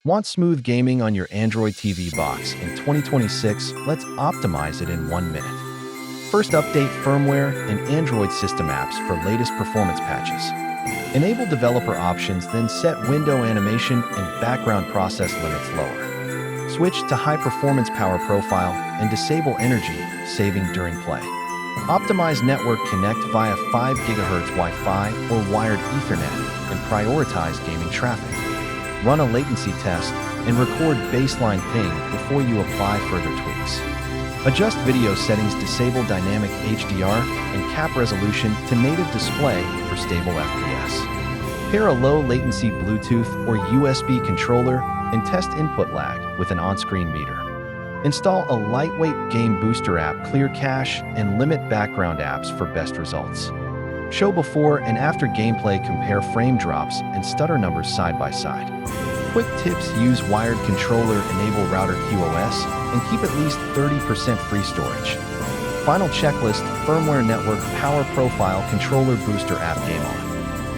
Want smooth gaming on your Android TV box in 2026? Let's optimize it in 1 minute. First, update firmware and Android system apps for latest performance patches. Enable developer options, then set window animation and background process limits lower. Switch to high performance power profile and disable energy saving during play. Optimize network connect via 5 GHz Wi-Fi or wired Ethernet and prioritize gaming traffic. Run a latency test and record baseline ping before you apply further tweaks. Adjust video settings, disable dynamic HDR and cap resolution to native display for stable FPS. Pair a low latency Bluetooth or USB controller and test input lag with an on-screen meter. Install a lightweight game booster app, clear cache, and limit background apps for best results. Show before and after gameplay, compare frame drops and stutter numbers side by side. Quick tips: use wired controller, enable router QoS, and keep at least 30% free storage. Final checklist: firmware, network, power profile, controller, booster app, game on.